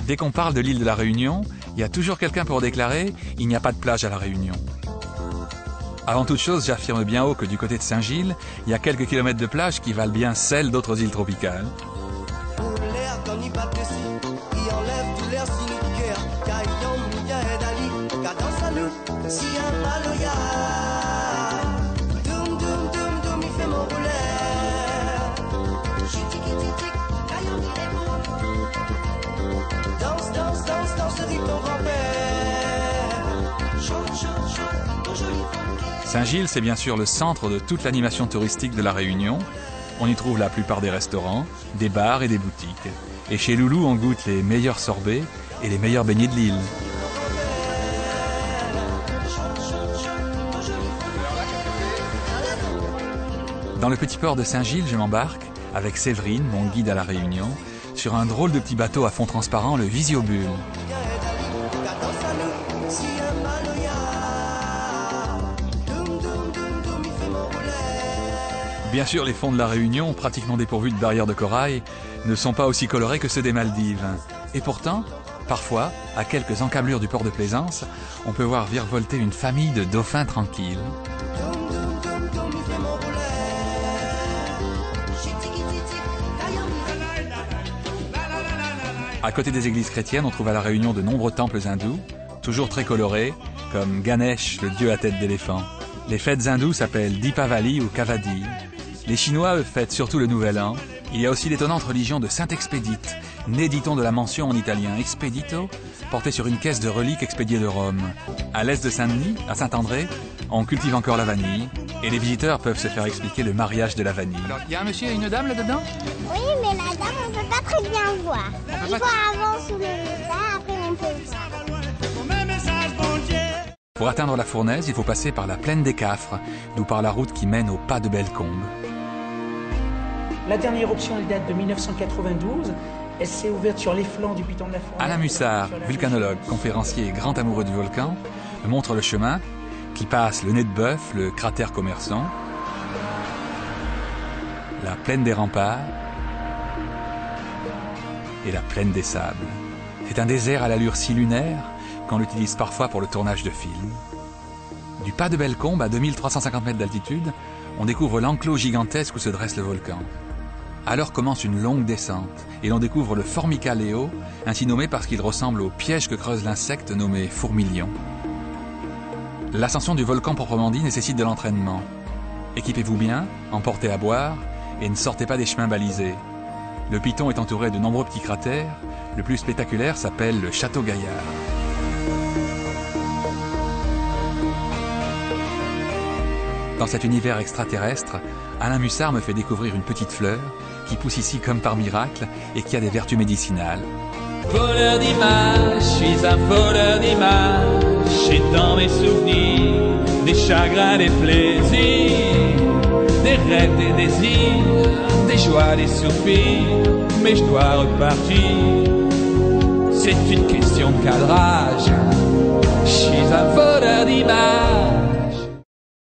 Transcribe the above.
Dès qu'on parle de l'île de la Réunion, il y a toujours quelqu'un pour déclarer « il n'y a pas de plage à la Réunion ». Avant toute chose, j'affirme bien haut que du côté de Saint-Gilles, il y a quelques kilomètres de plage qui valent bien celles d'autres îles tropicales. Saint-Gilles, c'est bien sûr le centre de toute l'animation touristique de la Réunion. On y trouve la plupart des restaurants, des bars et des boutiques. Et chez Loulou, on goûte les meilleurs sorbets et les meilleurs beignets de l'île. Dans le petit port de Saint-Gilles, je m'embarque, avec Séverine, mon guide à la Réunion, sur un drôle de petit bateau à fond transparent, le Visiobule. Bien sûr, les fonds de la Réunion, pratiquement dépourvus de barrières de corail, ne sont pas aussi colorés que ceux des Maldives. Et pourtant, parfois, à quelques encablures du port de Plaisance, on peut voir virevolter une famille de dauphins tranquilles. À côté des églises chrétiennes, on trouve à la Réunion de nombreux temples hindous, toujours très colorés, comme Ganesh, le dieu à tête d'éléphant. Les fêtes hindoues s'appellent Deepavali ou Kavadi. Les Chinois, eux, fêtent surtout le Nouvel An. Il y a aussi l'étonnante religion de Saint-Expédite, né, dit-on, de la mention en italien expedito, portée sur une caisse de reliques expédiée de Rome. À l'est de Saint-Denis, à Saint-André, on cultive encore la vanille, et les visiteurs peuvent se faire expliquer le mariage de la vanille. Alors, il y a un monsieur et une dame là-dedans? Oui, mais la dame, on ne peut pas très bien voir. Il faut avant sous le départ, après on peut voir. Pour atteindre la Fournaise, il faut passer par la plaine des Cafres, d'où part la route qui mène au pas de Bellecombe. La dernière option, elle date de 1992. Elle s'est ouverte sur les flancs du piton de la Fournaise. Alain Mussard, vulcanologue, conférencier et grand amoureux du volcan, montre le chemin qui passe le Nez de Bœuf, le cratère Commerçon, la plaine des Remparts et la plaine des Sables. C'est un désert à l'allure si lunaire qu'on l'utilise parfois pour le tournage de films. Du pas de Bellecombe à 2350 mètres d'altitude, on découvre l'enclos gigantesque où se dresse le volcan. Alors commence une longue descente, et l'on découvre le Formica Leo, ainsi nommé parce qu'il ressemble au piège que creuse l'insecte nommé fourmilion. L'ascension du volcan proprement dit nécessite de l'entraînement. Équipez-vous bien, emportez à boire, et ne sortez pas des chemins balisés. Le piton est entouré de nombreux petits cratères, le plus spectaculaire s'appelle le Château Gaillard. Dans cet univers extraterrestre, Alain Mussard me fait découvrir une petite fleur qui pousse ici comme par miracle et qui a des vertus médicinales. Voleur d'images, je suis un voleur d'images, et dans mes souvenirs, des chagrins, des plaisirs, des rêves, des désirs, des joies, des soupirs, mais je dois repartir. C'est une question de cadrage, je suis un voleur d'images.